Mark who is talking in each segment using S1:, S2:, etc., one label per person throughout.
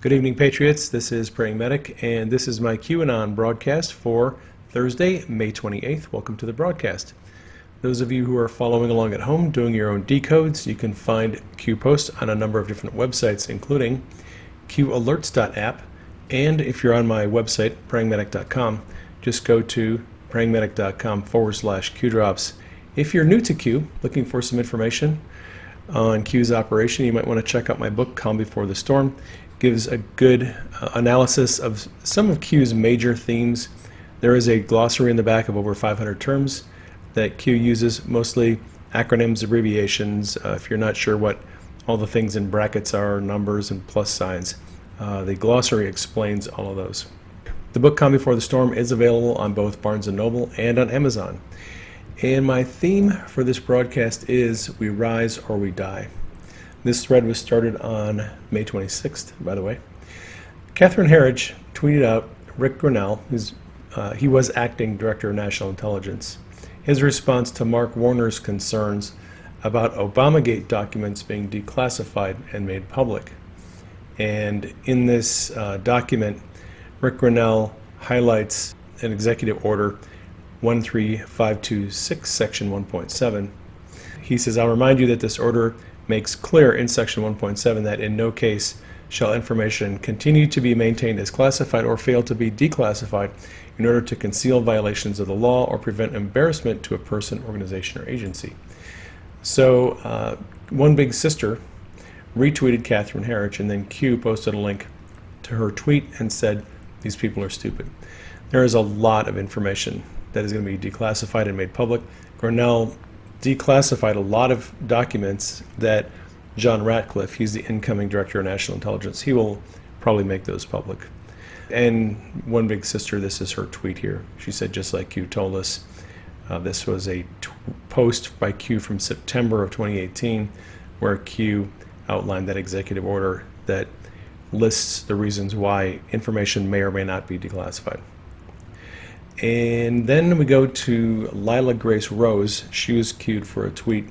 S1: Good evening, Patriots. This is Praying Medic, and this is my QAnon broadcast for Thursday, May 28th. Welcome to the broadcast. Those of you who are following along at home doing your own decodes, you can find Q posts on a number of different websites, including qalerts.app, and if you're on my website, prayingmedic.com, just go to prayingmedic.com/Qdrops. If you're new to Q, looking for some information on Q's operation, you might want to check out my book, Calm Before the Storm. Gives a good analysis of some of Q's major themes. There is a glossary in the back of over 500 terms that Q uses, mostly acronyms, abbreviations. If you're not sure what all the things in brackets are, numbers and plus signs, the glossary explains all of those. The book Calm Before the Storm is available on both Barnes & Noble and on Amazon. And my theme for this broadcast is We Rise or We Die. This thread was started on May 26th, by the way. Catherine Herridge tweeted out Rick Grenell, he was acting Director of National Intelligence, his response to Mark Warner's concerns about Obamagate documents being declassified and made public. And in this document, Rick Grenell highlights an executive order 13526, section 1.7. He says, I'll remind you that this order makes clear in section 1.7 that in no case shall information continue to be maintained as classified or fail to be declassified in order to conceal violations of the law or prevent embarrassment to a person, organization, or agency. So One Big Sister retweeted Catherine Herridge, and then Q posted a link to her tweet and said, these people are stupid. There is a lot of information that is going to be declassified and made public. Grenell declassified a lot of documents that John Ratcliffe, he's the incoming Director of National Intelligence, he will probably make those public. And One Big Sister, this is her tweet here. She said, just like Q told us, this was a post by Q from September of 2018, where Q outlined that executive order that lists the reasons why information may or may not be declassified. And then we go to Lila Grace Rose. She was queued for a tweet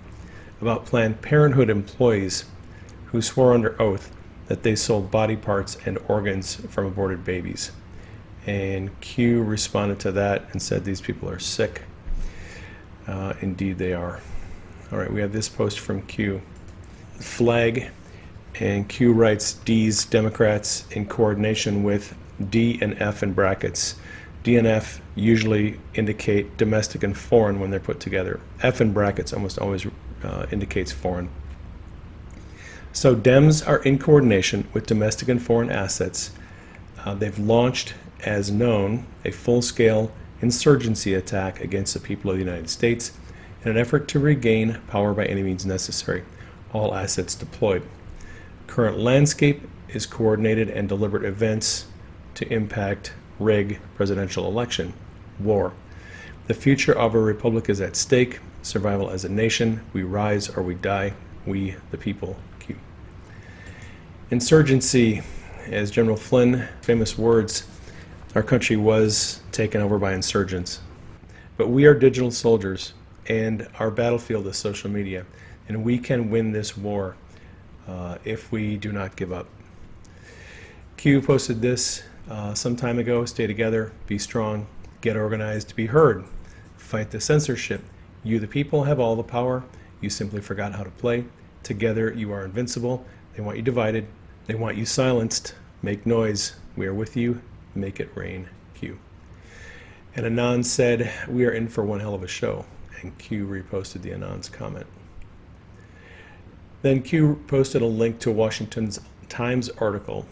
S1: about Planned Parenthood employees who swore under oath that they sold body parts and organs from aborted babies. And Q responded to that and said these people are sick. Indeed they are. All right, we have this post from Q. Flag, and Q writes D's Democrats in coordination with D and F in brackets. D and F usually indicate domestic and foreign when they're put together. F in brackets almost always indicates foreign. So Dems are in coordination with domestic and foreign assets. They've launched, as known, a full-scale insurgency attack against the people of the United States in an effort to regain power by any means necessary. All assets deployed. Current landscape is coordinated and deliberate events to impact rig presidential election, war. The future of our republic is at stake. Survival as a nation. We rise or we die. We, the people. Q. Insurgency, as General Flynn, famous words, our country was taken over by insurgents. But we are digital soldiers, and our battlefield is social media, and we can win this war if we do not give up. Q posted this some time ago. Stay together, be strong, get organized, be heard, fight the censorship. You, the people, have all the power. You simply forgot how to play. Together, you are invincible. They want you divided. They want you silenced. Make noise. We are with you. Make it rain. Q. And Anon said, we are in for one hell of a show. And Q reposted the Anon's comment. Then Q posted a link to a Washington Times article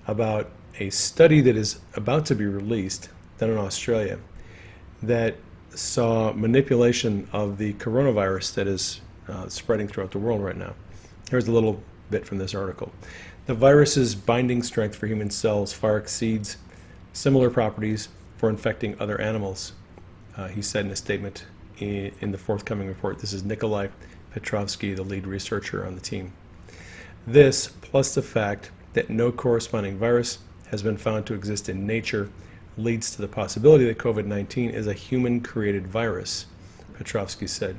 S1: about a study that is about to be released, done in Australia, that saw manipulation of the coronavirus that is spreading throughout the world right now. Here's a little bit from this article. The virus's binding strength for human cells far exceeds similar properties for infecting other animals, he said in a statement in the forthcoming report. This is Nikolai Petrovsky, the lead researcher on the team. This, plus the fact that no corresponding virus has been found to exist in nature, leads to the possibility that COVID-19 is a human-created virus, Petrovsky said.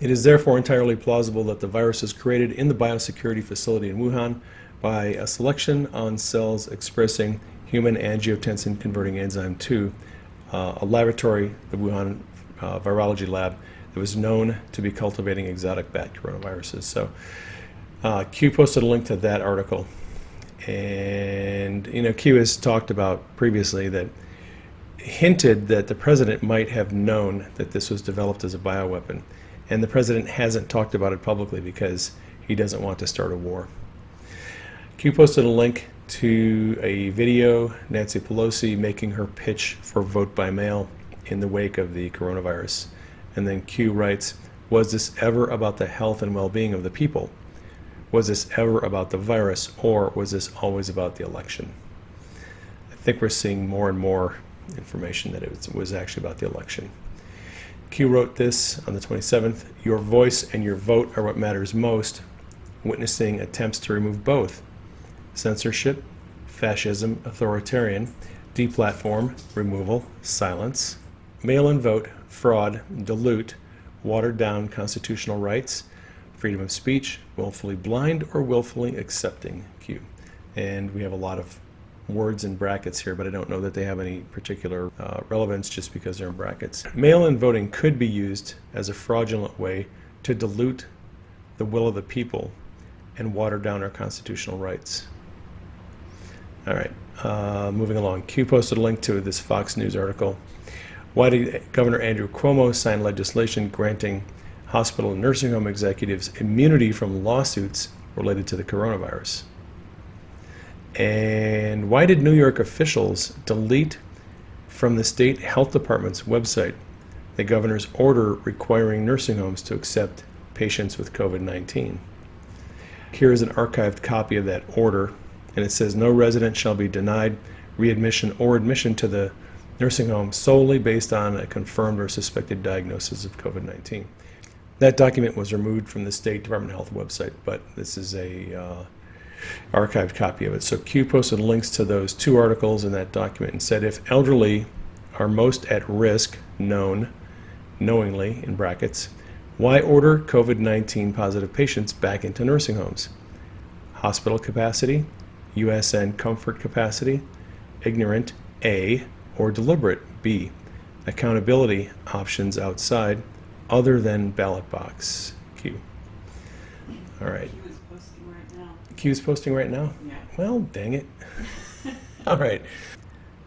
S1: It is therefore entirely plausible that the virus was created in the biosecurity facility in Wuhan by a selection on cells expressing human angiotensin converting enzyme 2, a laboratory, the Wuhan virology lab, that was known to be cultivating exotic bat coronaviruses. So Q posted a link to that article. And, Q has talked about previously that hinted that the president might have known that this was developed as a bioweapon. And the president hasn't talked about it publicly because he doesn't want to start a war. Q posted a link to a video, Nancy Pelosi making her pitch for vote by mail in the wake of the coronavirus. And then Q writes, "Was this ever about the health and well-being of the people? Was this ever about the virus, or was this always about the election?" I think we're seeing more and more information that it was actually about the election. Q wrote this on the 27th, "Your voice and your vote are what matters most. Witnessing attempts to remove both. Censorship, fascism, authoritarian, deplatform, removal, silence, mail-in vote, fraud, dilute, watered down constitutional rights, freedom of speech, willfully blind or willfully accepting." Q. And we have a lot of words in brackets here, but I don't know that they have any particular relevance just because they're in brackets. Mail-in voting could be used as a fraudulent way to dilute the will of the people and water down our constitutional rights. All right, moving along. Q posted a link to this Fox News article. Why did Governor Andrew Cuomo sign legislation granting hospital and nursing home executives immunity from lawsuits related to the coronavirus? And why did New York officials delete from the state health department's website the governor's order requiring nursing homes to accept patients with COVID-19? Here is an archived copy of that order, and it says, "No resident shall be denied readmission or admission to the nursing home solely based on a confirmed or suspected diagnosis of COVID-19. That document was removed from the State Department of Health website, but this is a archived copy of it. So Q posted links to those two articles in that document and said, if elderly are most at risk, knowingly, in brackets, why order COVID-19 positive patients back into nursing homes? Hospital capacity, USN comfort capacity, ignorant, A, or deliberate, B. Accountability options outside, other than ballot box, Q. All right.
S2: Q is posting right now.
S1: Q is posting right now?
S2: Yeah.
S1: Well, dang it. All right.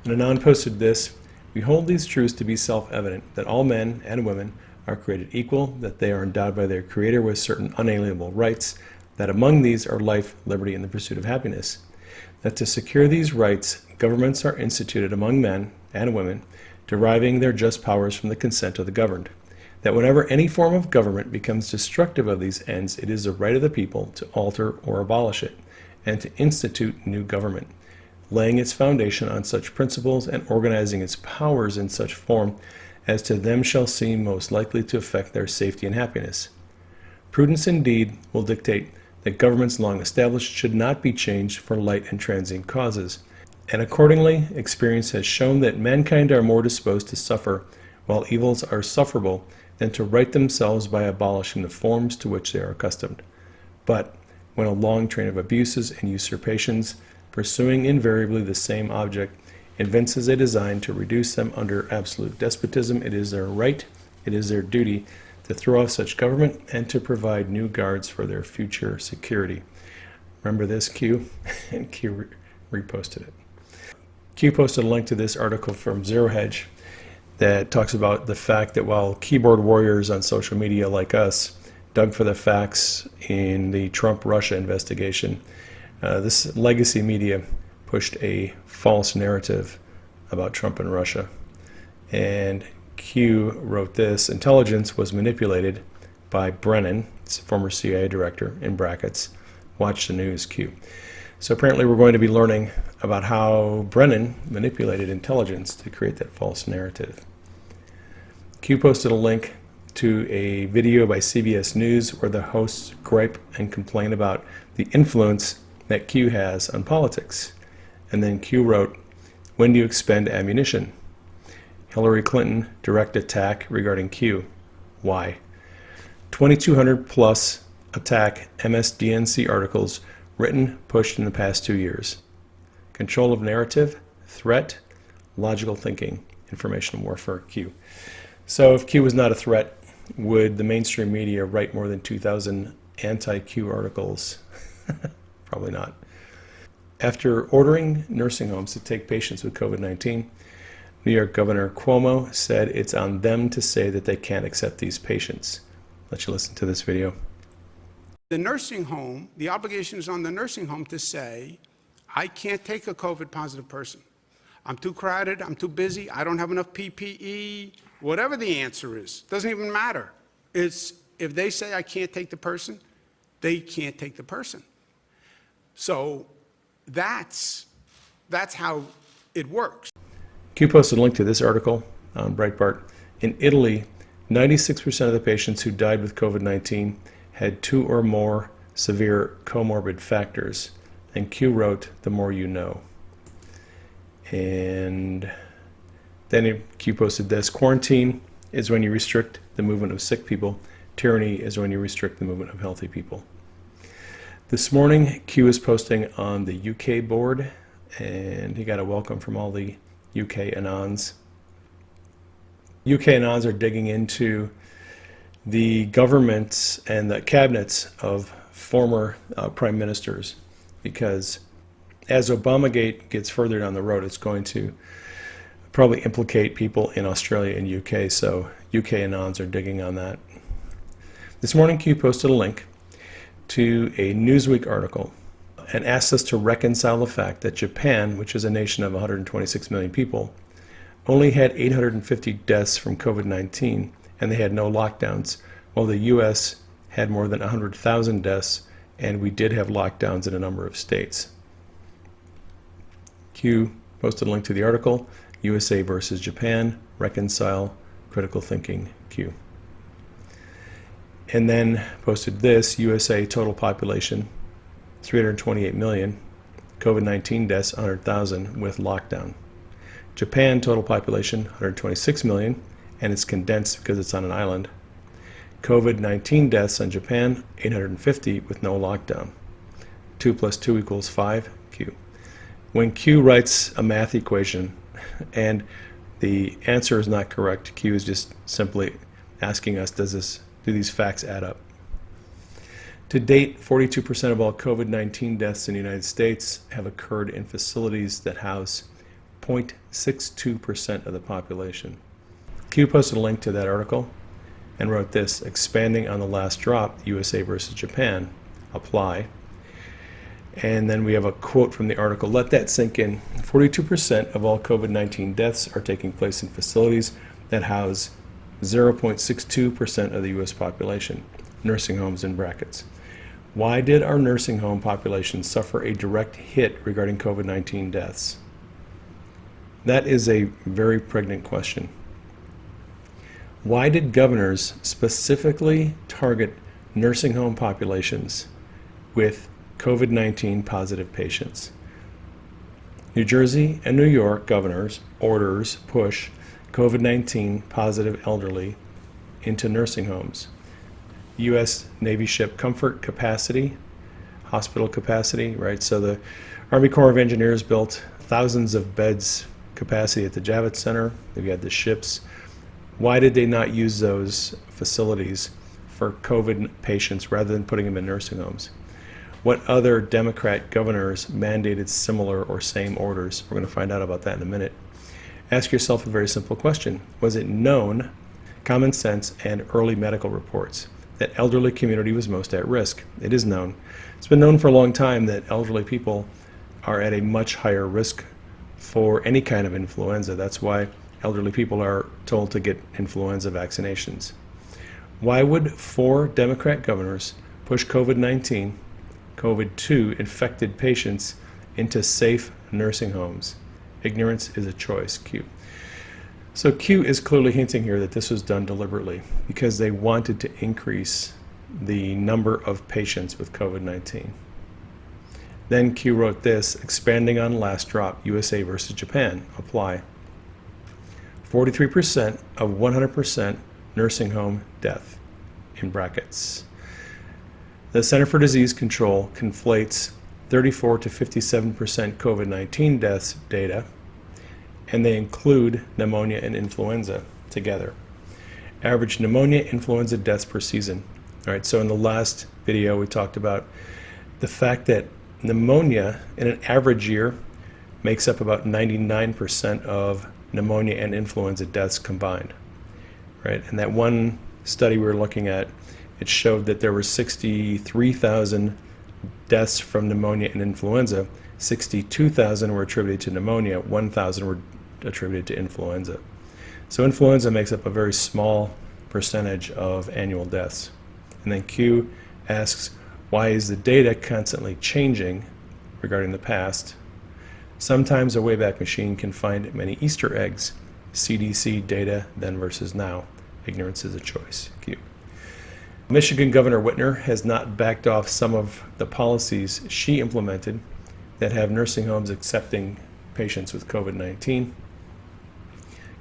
S1: And Anon posted this. We hold these truths to be self-evident, that all men and women are created equal, that they are endowed by their Creator with certain unalienable rights, that among these are life, liberty, and the pursuit of happiness. That to secure these rights, governments are instituted among men and women, deriving their just powers from the consent of the governed. That whenever any form of government becomes destructive of these ends, it is the right of the people to alter or abolish it, and to institute new government, laying its foundation on such principles and organizing its powers in such form as to them shall seem most likely to affect their safety and happiness. Prudence indeed will dictate that governments long established should not be changed for light and transient causes, and accordingly experience has shown that mankind are more disposed to suffer while evils are sufferable than to right themselves by abolishing the forms to which they are accustomed. But when a long train of abuses and usurpations, pursuing invariably the same object, evinces a design to reduce them under absolute despotism, it is their right, it is their duty to throw off such government and to provide new guards for their future security. Remember this, Q? And Q reposted it. Q posted a link to this article from Zero Hedge that talks about the fact that while keyboard warriors on social media like us dug for the facts in the Trump-Russia investigation, this legacy media pushed a false narrative about Trump and Russia. And Q wrote this: intelligence was manipulated by Brennan, former CIA director, in brackets. Watch the news, Q. So apparently we're going to be learning about how Brennan manipulated intelligence to create that false narrative. Q posted a link to a video by CBS News where the hosts gripe and complain about the influence that Q has on politics. And then Q wrote, when do you expend ammunition? Hillary Clinton direct attack regarding Q. Why? 2,200 plus attack MSDNC articles written, pushed in the past 2 years. Control of narrative, threat, logical thinking, information warfare, Q. So if Q was not a threat, would the mainstream media write more than 2,000 anti-Q articles? Probably not. After ordering nursing homes to take patients with COVID-19, New York Governor Cuomo said it's on them to say that they can't accept these patients. Let you listen to this video.
S2: The nursing home, the obligation is on the nursing home to say, I can't take a COVID positive person. I'm too crowded, I'm too busy, I don't have enough PPE, whatever the answer is, doesn't even matter. It's, if they say I can't take the person, they can't take the person. So that's how it works.
S1: Q posted a link to this article on Breitbart. In Italy, 96% of the patients who died with COVID-19 had 2 or more severe comorbid factors. And Q wrote, the more you know. And then Q posted this: quarantine is when you restrict the movement of sick people. Tyranny is when you restrict the movement of healthy people. This morning, Q is posting on the UK board, and he got a welcome from all the UK Anons. UK Anons are digging into the governments and the cabinets of former prime ministers, because as Obamagate gets further down the road, it's going to probably implicate people in Australia and UK, so UK Anons are digging on that. This morning, Q posted a link to a Newsweek article and asked us to reconcile the fact that Japan, which is a nation of 126 million people, only had 850 deaths from COVID-19, and they had no lockdowns, while the US had more than 100,000 deaths, and we did have lockdowns in a number of states. Q posted a link to the article, USA versus Japan, reconcile, critical thinking, Q. And then posted this: USA total population, 328 million, COVID-19 deaths, 100,000 with lockdown. Japan total population, 126 million, and it's condensed because it's on an island. COVID-19 deaths on Japan, 850 with no lockdown. 2 + 2 = 5, Q. When Q writes a math equation and the answer is not correct, Q is just simply asking us, do these facts add up? To date, 42% of all COVID-19 deaths in the United States have occurred in facilities that house 0.62% of the population. Q posted a link to that article and wrote this: expanding on the last drop, USA versus Japan, apply. And then we have a quote from the article. Let that sink in. 42% of all COVID-19 deaths are taking place in facilities that house 0.62% of the U.S. population, nursing homes in brackets. Why did our nursing home population suffer a direct hit regarding COVID-19 deaths? That is a very pregnant question. Why did governors specifically target nursing home populations with COVID-19 positive patients? New Jersey and New York governors' orders push COVID-19 positive elderly into nursing homes. U.S. Navy ship Comfort capacity, hospital capacity, right? So the Army Corps of Engineers built thousands of beds capacity at the Javits Center. They've got the ships. Why did they not use those facilities for COVID patients rather than putting them in nursing homes? What other Democrat governors mandated similar or same orders? We're going to find out about that in a minute. Ask yourself a very simple question. Was it known, common sense, and early medical reports that elderly community was most at risk? It is known. It's been known for a long time that elderly people are at a much higher risk for any kind of influenza. That's why elderly people are told to get influenza vaccinations. Why would 4 Democrat governors push COVID-19, COVID-2 infected patients into safe nursing homes? Ignorance is a choice, Q. So Q is clearly hinting here that this was done deliberately because they wanted to increase the number of patients with COVID-19. Then Q wrote this: expanding on last drop, USA versus Japan, apply. 43% of 100% nursing home death, in brackets. The Center for Disease Control conflates 34 to 57% COVID-19 deaths data, and they include pneumonia and influenza together. Average pneumonia, influenza deaths per season. All right, so in the last video we talked about the fact that pneumonia in an average year makes up about 99% of pneumonia and influenza deaths combined, right? And that one study we were looking at, it showed that there were 63,000 deaths from pneumonia and influenza. 62,000 were attributed to pneumonia, 1,000 were attributed to influenza. So influenza makes up a very small percentage of annual deaths. And then Q asks, why is the data constantly changing regarding the past? Sometimes a Wayback Machine can find many Easter eggs. CDC data then versus now. Ignorance is a choice. Q. Michigan Governor Whitmer has not backed off some of the policies she implemented that have nursing homes accepting patients with COVID-19.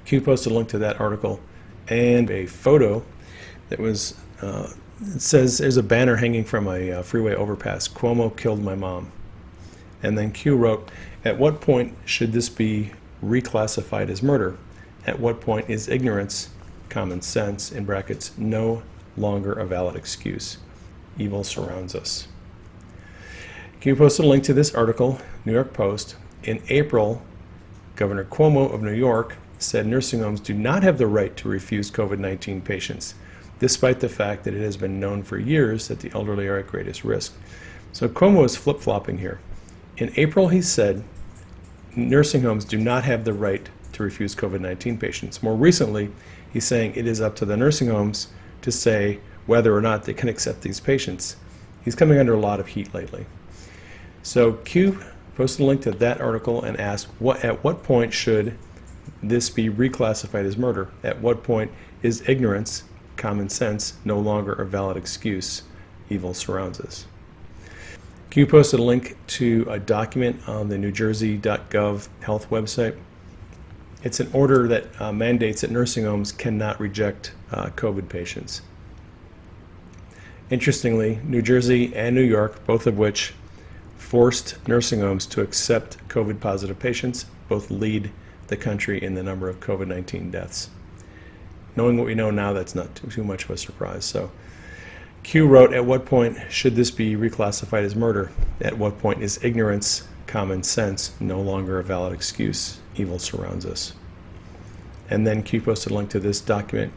S1: Q posted a link to that article and a photo that was, it says there's a banner hanging from a freeway overpass, Cuomo killed my mom. And then Q wrote, at what point should this be reclassified as murder? At what point is ignorance, common sense, in brackets, no longer a valid excuse? Evil surrounds us. Q posted a link to this article, New York Post. In April, Governor Cuomo of New York said nursing homes do not have the right to refuse COVID-19 patients, despite the fact that it has been known for years that the elderly are at greatest risk. So Cuomo is flip-flopping here. In April, he said nursing homes do not have the right to refuse COVID-19 patients. More recently, he's saying it is up to the nursing homes to say whether or not they can accept these patients. He's coming under a lot of heat lately. So Q posted a link to that article and asked, at what point should this be reclassified as murder? At what point is ignorance, common sense, no longer a valid excuse? Evil surrounds us. Q posted a link to a document on the NewJersey.gov health website. It's an order that mandates that nursing homes cannot reject COVID patients. Interestingly, New Jersey and New York, both of which forced nursing homes to accept COVID-positive patients, both lead the country in the number of COVID-19 deaths. Knowing what we know now, that's not too much of a surprise. So Q wrote, at what point should this be reclassified as murder? At what point is ignorance, common sense, no longer a valid excuse? Evil surrounds us. And then Q posted a link to this document.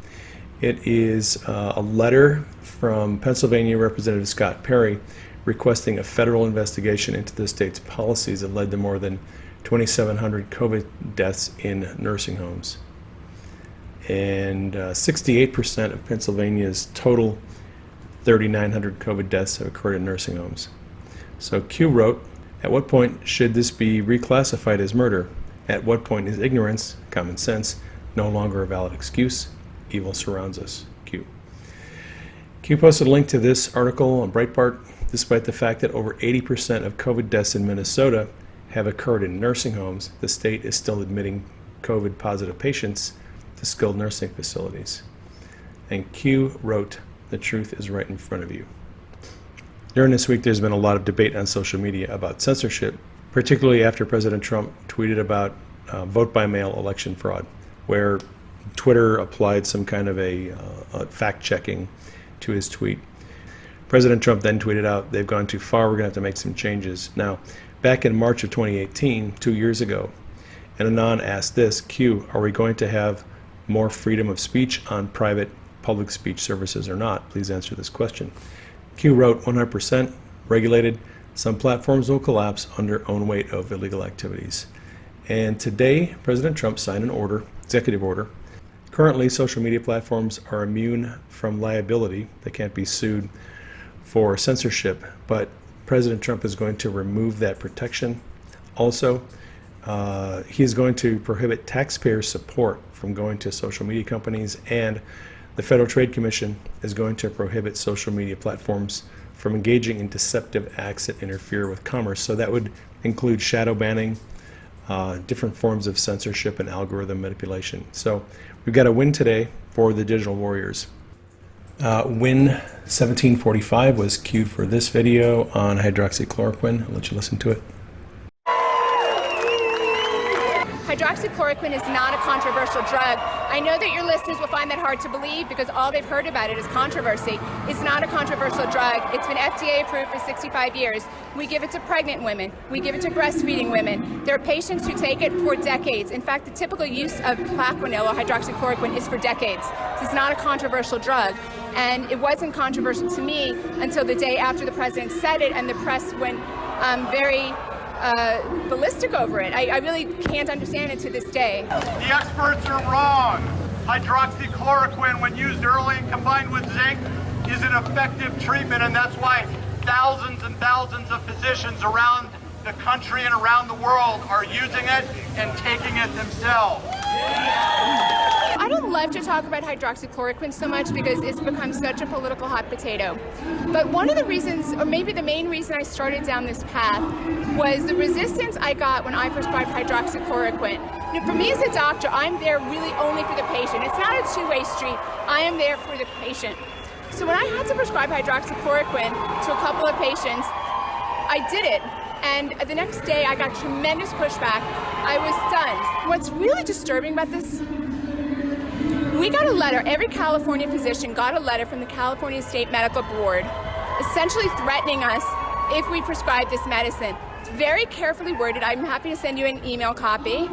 S1: It is a letter from Pennsylvania Representative Scott Perry requesting a federal investigation into the state's policies that led to more than 2,700 COVID deaths in nursing homes. And 68% of Pennsylvania's total 3,900 COVID deaths have occurred in nursing homes. So Q wrote, at what point should this be reclassified as murder? At what point is ignorance, common sense, no longer a valid excuse? Evil surrounds us. Q. Q posted a link to this article on Breitbart. Despite the fact that over 80% of COVID deaths in Minnesota have occurred in nursing homes, the state is still admitting COVID-positive patients to skilled nursing facilities. And Q wrote, the truth is right in front of you. During this week, there's been a lot of debate on social media about censorship, particularly after President Trump tweeted about vote-by-mail election fraud, where Twitter applied some kind of a fact-checking to his tweet. President Trump then tweeted out, they've gone too far, we're going to have to make some changes. Now, back in March of 2018, 2 years ago, and Anon asked this, Q, are we going to have more freedom of speech on private public speech services or not? Please answer this question. Q wrote, 100% regulated. Some platforms will collapse under own weight of illegal activities. And today, President Trump signed an order, executive order. Currently, social media platforms are immune from liability. They can't be sued for censorship, but President Trump is going to remove that protection. Also, he is going to prohibit taxpayer support from going to social media companies, and the Federal Trade Commission is going to prohibit social media platforms from engaging in deceptive acts that interfere with commerce. So that would include shadow banning, different forms of censorship and algorithm manipulation. So we've got a win today for the digital warriors. Win 1745 was cued for this video on hydroxychloroquine. I'll let you listen to it.
S3: Hydroxychloroquine is not a controversial drug. I know that your listeners will find that hard to believe because all they've heard about it is controversy. It's not a controversial drug. It's been FDA approved for 65 years. We give it to pregnant women. We give it to breastfeeding women. There are patients who take it for decades. In fact, the typical use of Plaquenil or hydroxychloroquine is for decades. This is not a controversial drug. And it wasn't controversial to me until the day after the president said it and the press went very ballistic over it. I really can't understand it to this day.
S4: The experts are wrong. Hydroxychloroquine, when used early and combined with zinc, is an effective treatment, and that's why thousands and thousands of physicians around the country and around the world are using it and taking it themselves.
S3: I don't love to talk about hydroxychloroquine so much because it's become such a political hot potato. But one of the reasons, or maybe the main reason I started down this path, was the resistance I got when I prescribed hydroxychloroquine. You know, for me as a doctor, I'm there really only for the patient. It's not a two-way street. I am there for the patient. So when I had to prescribe hydroxychloroquine to a couple of patients, I did it. And the next day I got tremendous pushback. I was stunned. What's really disturbing about this, we got a letter, every California physician got a letter from the California State Medical Board essentially threatening us if we prescribe this medicine. It's very carefully worded. I'm happy to send you an email copy.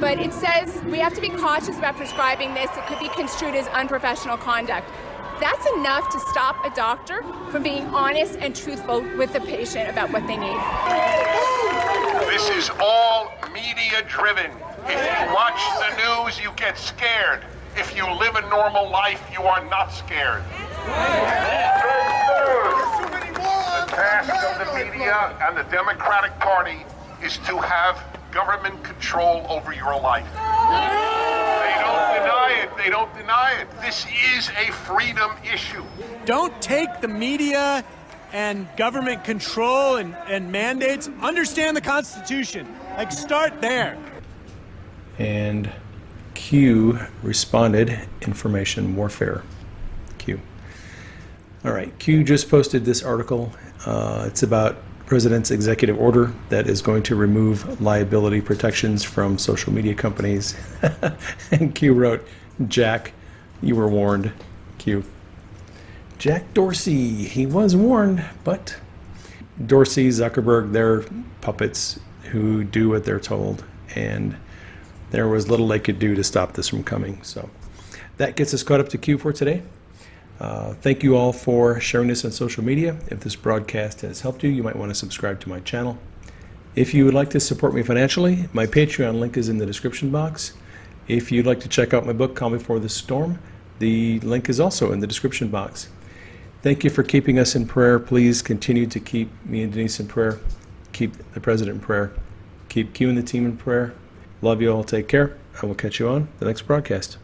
S3: But it says we have to be cautious about prescribing this. It could be construed as unprofessional conduct. That's enough to stop a doctor from being honest and truthful with the patient about what they need.
S5: This is all media driven. If you watch the news, you get scared. If you live a normal life, you are not scared. The task of the media and the Democratic Party is to have government control over your life. They don't deny it. They don't deny it. This is a freedom issue.
S6: Don't take the media and government control and mandates. Understand the Constitution. Like, start there.
S1: And Q responded, information warfare. Q. All right, Q just posted this article. It's about President's executive order that is going to remove liability protections from social media companies. And Q wrote, Jack, you were warned. Q. Jack Dorsey, he was warned, but Dorsey, Zuckerberg, they're puppets who do what they're told. And there was little they could do to stop this from coming. So that gets us caught up to Q for today. Thank you all for sharing this on social media. If this broadcast has helped you, you might want to subscribe to my channel. If you would like to support me financially, my Patreon link is in the description box. If you'd like to check out my book, Calm Before the Storm, the link is also in the description box. Thank you for keeping us in prayer. Please continue to keep me and Denise in prayer. Keep the president in prayer. Keep Q and the team in prayer. Love you all. Take care. I will catch you on the next broadcast.